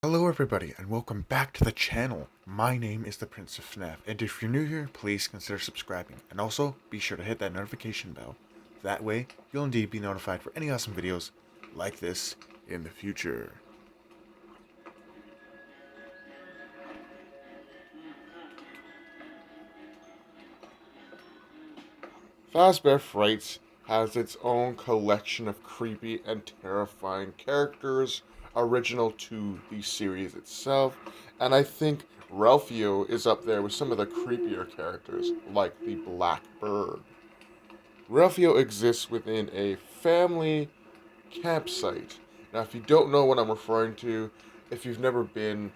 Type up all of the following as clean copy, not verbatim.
Hello everybody and welcome back to the channel. My name is the Prince of FNAF, and if you're new here, please consider subscribing, and also be sure to hit that notification bell. That way, you'll indeed be notified for any awesome videos like this in the future. Fazbear Frights has its own collection of creepy and terrifying characters, original to the series itself, and I think Ralphio is up there with some of the creepier characters, like the Black Bird. Ralphio exists within a family campsite. Now, if you don't know what I'm referring to, if you've never been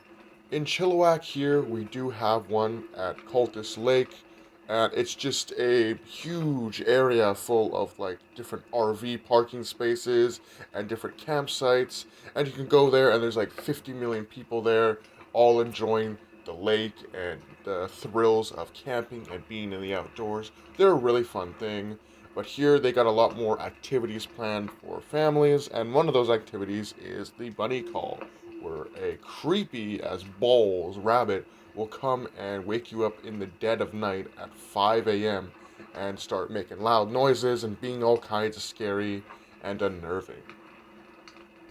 in Chilliwack here, we do have one at Cultus Lake, and it's just a huge area full of like different RV parking spaces and different campsites, and you can go there, and there's like 50 million people there, all enjoying the lake and the thrills of camping and being in the outdoors. They're a really fun thing. But here they got a lot more activities planned for families, and one of those activities is the bunny call, where a creepy as balls rabbit will come and wake you up in the dead of night at 5 a.m. and start making loud noises and being all kinds of scary and unnerving.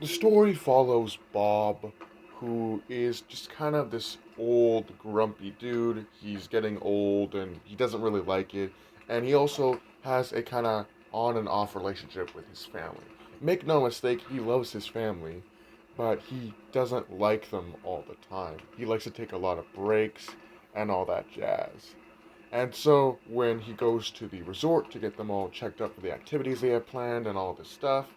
The story follows Bob, who is just kind of this old, grumpy dude. He's getting old and he doesn't really like it. And he also has a kind of on and off relationship with his family. Make no mistake, he loves his family, but he doesn't like them all the time. He likes to take a lot of breaks and all that jazz. And so when he goes to the resort to get them all checked up for the activities they have planned and all this stuff,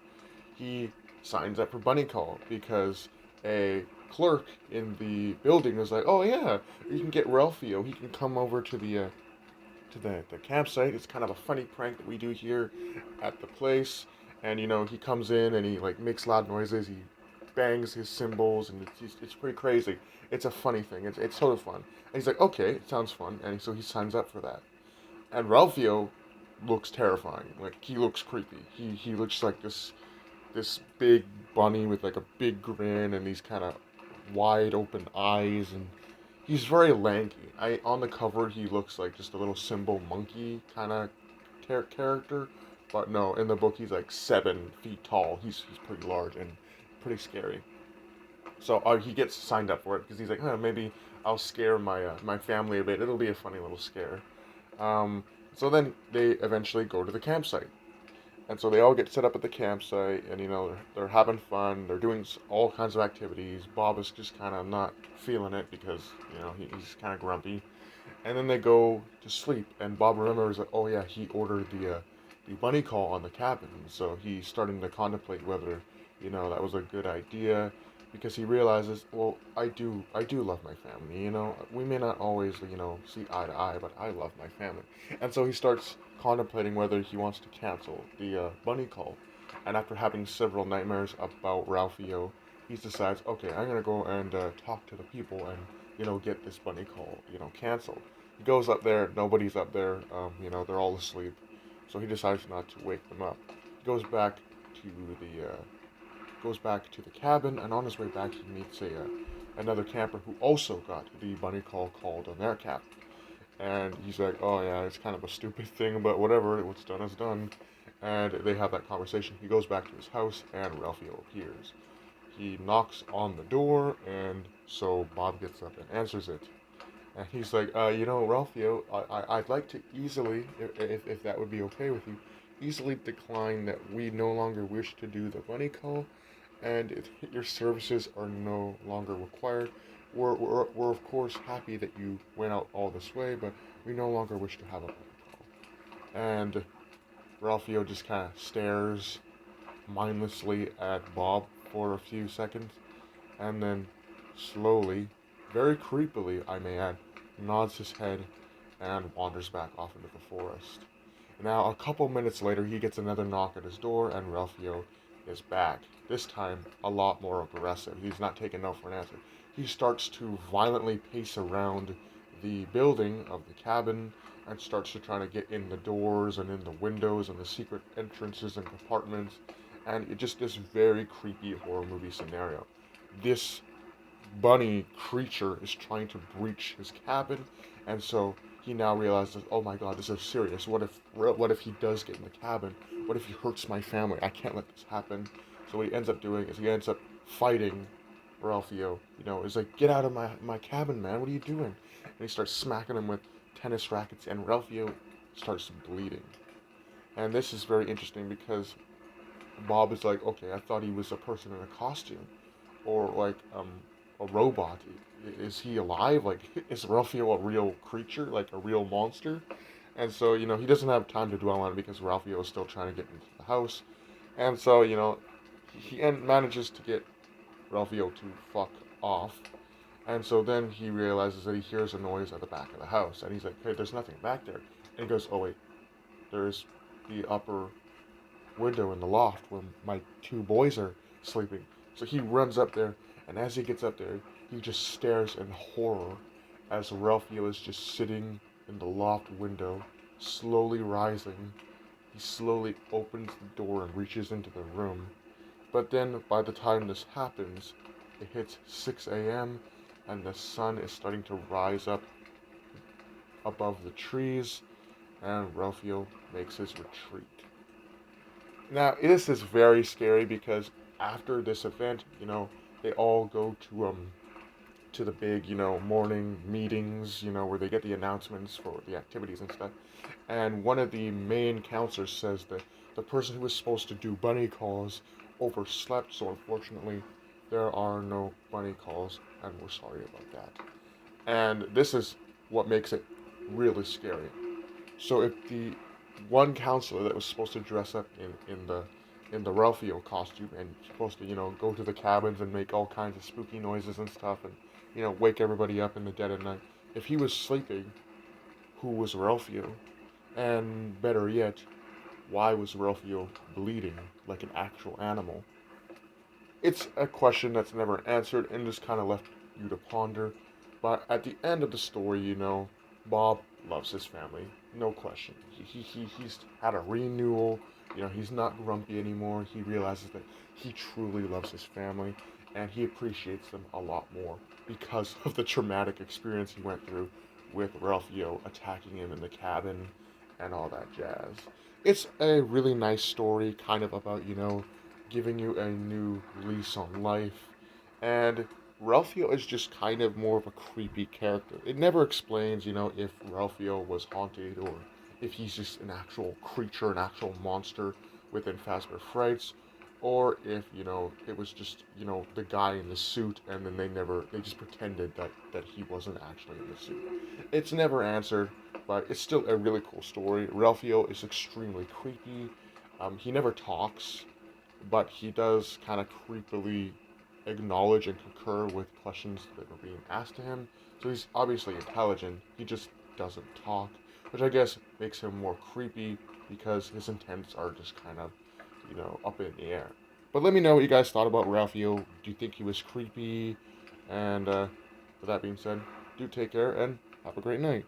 he signs up for Bunny Call because a clerk in the building is like, "Oh yeah, you can get Ralphio. He can come over to the campsite. It's kind of a funny prank that we do here at the place." And he comes in and he like makes loud noises. He bangs his cymbals, and it's pretty crazy. It's a funny thing. It's sort of fun. And he's like, "Okay, it sounds fun," and so he signs up for that. And Ralphio looks terrifying. Like he looks creepy. He looks like this big bunny with like a big grin and these kind of wide open eyes, and he's very lanky. I On the cover he looks like just a little symbol monkey kind of character, but no, in the book he's like 7 feet tall. He's pretty large and pretty scary. So he gets signed up for it because he's like, maybe I'll scare my family a bit. It'll be a funny little scare. Um, so then they eventually go to the campsite, and so they all get set up at the campsite, and they're having fun. They're doing all kinds of activities. Bob is just kind of not feeling it because he's kind of grumpy. And then they go to sleep, and Bob remembers that, oh yeah, he ordered the bunny call on the cabin. So he's starting to contemplate whether that was a good idea, because he realizes, well, I do love my family. We may not always see eye to eye, but I love my family. And so he starts contemplating whether he wants to cancel the bunny call. And after having several nightmares about Ralphio, he decides, okay, I'm gonna go and talk to the people and get this bunny call canceled. He goes up there, nobody's up there. They're all asleep, so he decides not to wake them up. He to the uh, goes back to the cabin, and on his way back, he meets another camper who also got the bunny call called on their cabin. And he's like, "Oh yeah, it's kind of a stupid thing, but whatever. What's done is done." And they have that conversation. He goes back to his house, and Ralphio appears. He knocks on the door, and so Bob gets up and answers it. And he's like, Ralphio, I'd like to easily, if that would be okay with you, easily decline that we no longer wish to do the bunny call, and your services are no longer required. We're of course happy that you went out all this way, but we no longer wish to have a bunny call. And Ralphio just kind of stares mindlessly at Bob for a few seconds, and then slowly, very creepily, I may add, nods his head and wanders back off into the forest. Now, a couple minutes later, he gets another knock at his door, and Ralphio is back. This time, a lot more aggressive. He's not taking no for an answer. He starts to violently pace around the building of the cabin and starts to try to get in the doors and in the windows and the secret entrances and compartments. And it just this very creepy horror movie scenario. This bunny creature is trying to breach his cabin, and so he now realizes, oh my god, this is serious. What if he does get in the cabin? What if he hurts my family? I can't let this happen. So what he ends up doing is he ends up fighting Ralphio. Is like, get out of my cabin, man. What are you doing? And he starts smacking him with tennis rackets, and Ralphio starts bleeding. And this is very interesting because Bob is like, okay, I thought he was a person in a costume, or like a robot. Is he alive? Like, is Ralphio a real creature, like a real monster? And so he doesn't have time to dwell on it because Ralphio is still trying to get into the house, and so he manages to get Ralphio to fuck off. And so then he realizes that he hears a noise at the back of the house, and he's like, hey, there's nothing back there. And he goes, oh wait, there's the upper window in the loft where my two boys are sleeping. So he runs up there, and as he gets up there, he just stares in horror as Ralphio is just sitting in the loft window, slowly rising. He slowly opens the door and reaches into the room. But then, by the time this happens, it hits 6 a.m., and the sun is starting to rise up above the trees, and Ralphio makes his retreat. Now, this is very scary because after this event, they all go to the big, morning meetings, where they get the announcements for the activities and stuff. And one of the main counselors says that the person who was supposed to do bunny calls overslept, so unfortunately, there are no bunny calls, and we're sorry about that. And this is what makes it really scary. So if the one counselor that was supposed to dress up in the Ralphio costume and supposed to go to the cabins and make all kinds of spooky noises and stuff and wake everybody up in the dead of night, if he was sleeping, who was Ralphio? And better yet, why was Ralphio bleeding like an actual animal? It's a question that's never answered and just kind of left you to ponder. But at the end of the story, Bob loves his family, no question. He's had a renewal. He's not grumpy anymore. He realizes that he truly loves his family, and he appreciates them a lot more because of the traumatic experience he went through with Ralphio attacking him in the cabin and all that jazz. It's a really nice story, kind of about, giving you a new lease on life. And Ralphio is just kind of more of a creepy character. It never explains, if Ralphio was haunted or if he's just an actual creature, an actual monster within fazbear Frights, or if, it was just, the guy in the suit and then they just pretended that he wasn't actually in the suit. It's never answered, but it's still a really cool story. Ralphio is extremely creepy. He never talks, but he does kind of creepily acknowledge and concur with questions that are being asked to him. So he's obviously intelligent. He just doesn't talk, which I guess makes him more creepy because his intents are just kind of, up in the air. But let me know what you guys thought about Ralphio. Do you think he was creepy? And with that being said, do take care and have a great night.